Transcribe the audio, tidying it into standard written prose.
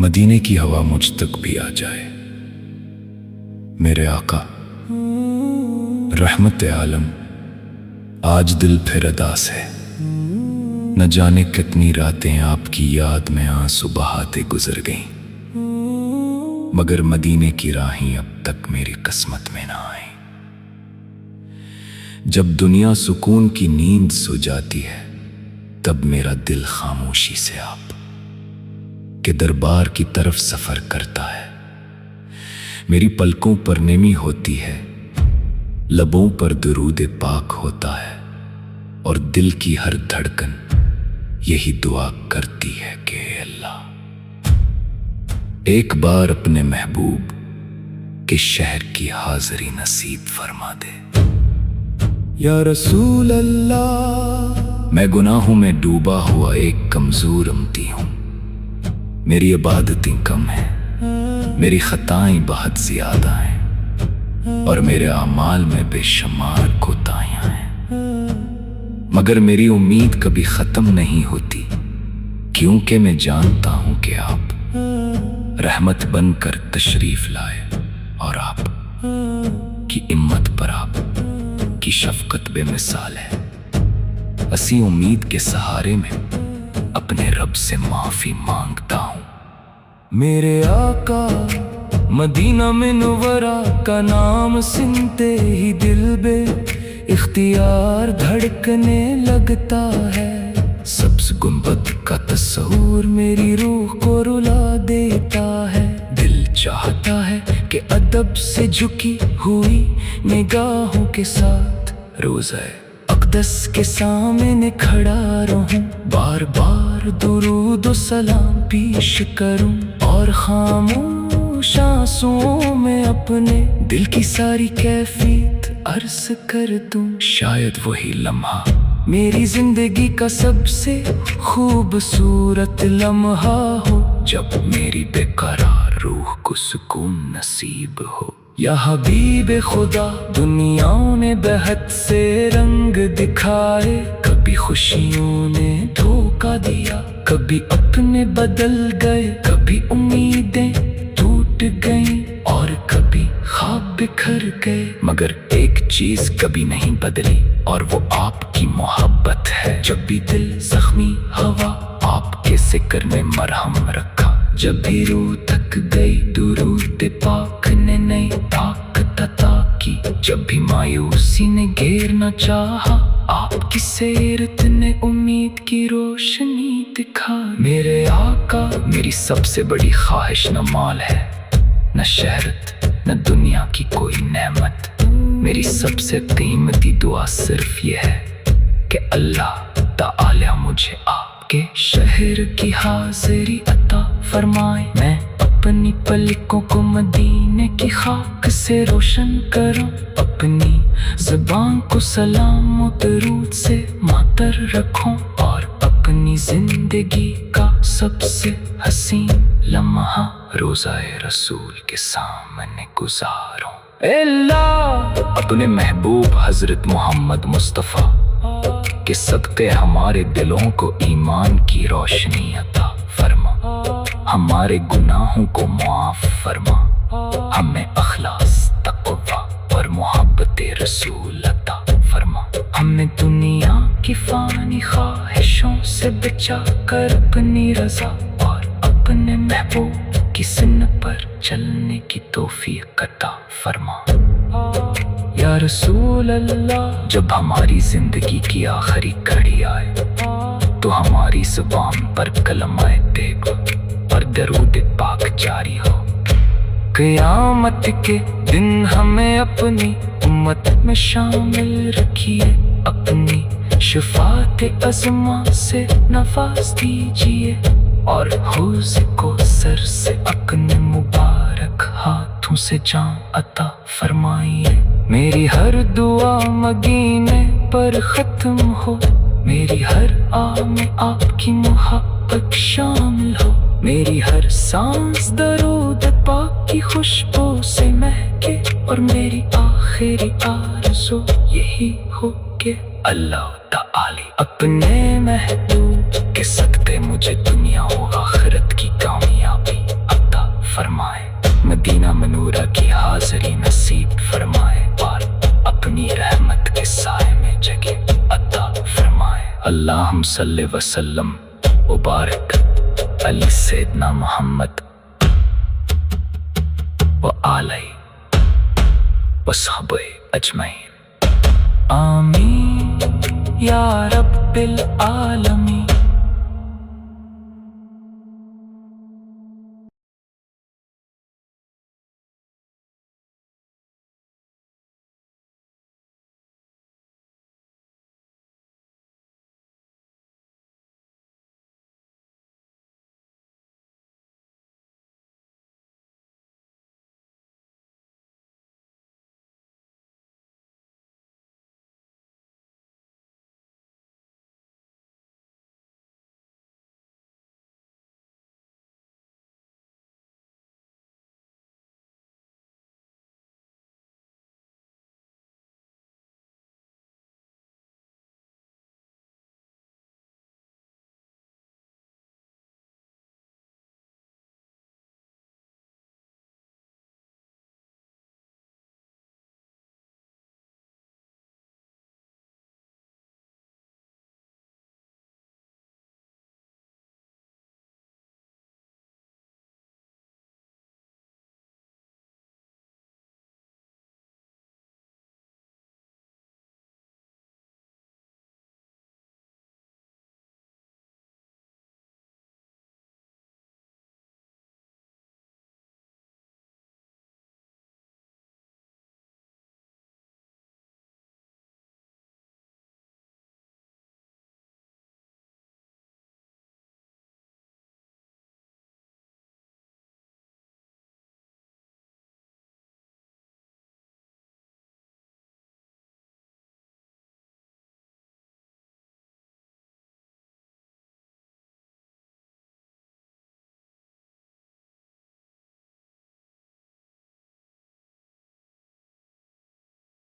मदीने की हवा मुझ तक भी आ जाए। मेरे आका रहमत आलम, आज दिल फिर अदास है। न जाने कितनी रातें आपकी याद में आंसू बहाते गुजर गईं, मगर मदीने की राहें अब तक मेरी किस्मत में ना आई। जब दुनिया सुकून की नींद सो जाती है, तब मेरा दिल खामोशी से आप के दरबार की तरफ सफर करता है। मेरी पलकों पर नेमी होती है, लबों पर दुरूद पाक होता है, और दिल की हर धड़कन यही दुआ करती है कि अल्लाह एक बार अपने महबूब के शहर की हाजिरी नसीब फरमा दे। या रसूल अल्लाह, मैं गुनाहों में डूबा हुआ एक कमजोर उम्मती हूं। मेरी इबादतें कम हैं, मेरी खताएं बहुत ज्यादा हैं, और मेरे अमाल में बेशुमार कोताहियां हैं। मगर मेरी उम्मीद कभी खत्म नहीं होती, क्योंकि मैं जानता हूं कि आप रहमत बनकर तशरीफ लाए, और आप की हिम्मत पर आप की शफकत बेमिसाल है। असी उम्मीद के सहारे में अपने रब से माफी मांगता हूं। मेरे आका मदीना मुनव्वरा का नाम सुनते ही दिल बे इख्तियार धड़कने लगता है। सब्ज गुंबद का तस्वूर मेरी रूह को रुला देता है। दिल चाहता है कि अदब से झुकी हुई निगाहों के साथ रोज़ा अक़दस के सामने खड़ा रहूं, बार बार दुरूद व सलाम पेश करूं, और खामोश आंसुओं में अपने दिल की सारी कैफियत अर्ज कर दूं। शायद वही लम्हा मेरी जिंदगी का सबसे खूबसूरत लम्हा हो, जब मेरी बेकरार रूह को सुकून नसीब हो। या हबीब खुदा, दुनिया ने बेहद से रंग दिखाए, कभी खुशियों ने धोखा दिया, कभी अपने बदल गए, कभी उम्मीदें टूट गईं, और कभी ख्वाब बिखर गए। मगर एक चीज कभी नहीं बदली, और वो आपकी मोहब्बत है। जब भी दिल जख्मी हवा आपके जिक्र में मरहम रखा, जब भी रूह थक गई दुरूद पाक ने नई ताकत अता की, जब भी मायूसी ने घेरना चाहा आपकी सीरत ने उम्मीद की रोशनी दिखा। मेरे आका, मेरी सबसे बड़ी ख्वाहिश न माल है, न शहरत, न दुनिया की कोई नेमत। मेरी सबसे कीमती दुआ सिर्फ ये है कि अल्लाह ताला मुझे आपके शहर की हाजिरी अता फरमाए। मैं अपनी पलकों को मदीने की खाक से रोशन करूं, अपनी ज़ुबान को सलाम और दरूद से मातर रखूं, और अपनी जिंदगी का सबसे हसीन लम्हा रोज़ाए रसूल के सामने गुजारूं। अल्लाह अपने महबूब हजरत मोहम्मद मुस्तफ़ा के सदक़े हमारे दिलों को ईमान की रोशनी अता फरमा, हमारे गुनाहों को मुआफ़ फरमा, हमें अखलास, तक़वा और मोहब्बत रसूल अता फरमा। हमें दुनिया की फ़ानी ख्वाहिशों से बचा कर अपनी रज़ा और अपने महबूब की सुन्नत पर चलने की तौफ़ीक़ अता फरमा। या रसूल अल्लाह, जब हमारी जिंदगी की आखिरी घड़ी आए, तो हमारी ज़ुबान पर कलमाए तैयब और दरूद पाक जारी हो। क़यामत के दिन हमें अपनी उम्मत में शामिल रखिए, अपनी शफ़ाअत अज़मा से नवाज़ दीजिए, और हौज़ को सर से अपने मुबारक हाथों से जाम अता फरमाइए। मेरी हर दुआ मदीने पर ख़त्म हो, मेरी हर आ में आपकी मोहब्बत शामिल हो, मेरी हर सांस दरूद पाक की खुशबू से महके, और मेरी आखिरी आरज़ू यही हो कि अल्लाह ताला अपने महबूब के सदक़े मुझे दुनिया और आखिरत की कामयाबी حضورہ کی حاضری نصیب فرمائے اور اپنی رحمت کے سائے میں جگہ عطا فرمائے۔ اللہم صلی وسلم وبارک علی سیدنا محمد وآلہ وصحبہ اجمعین۔ آمین یا رب العالمین۔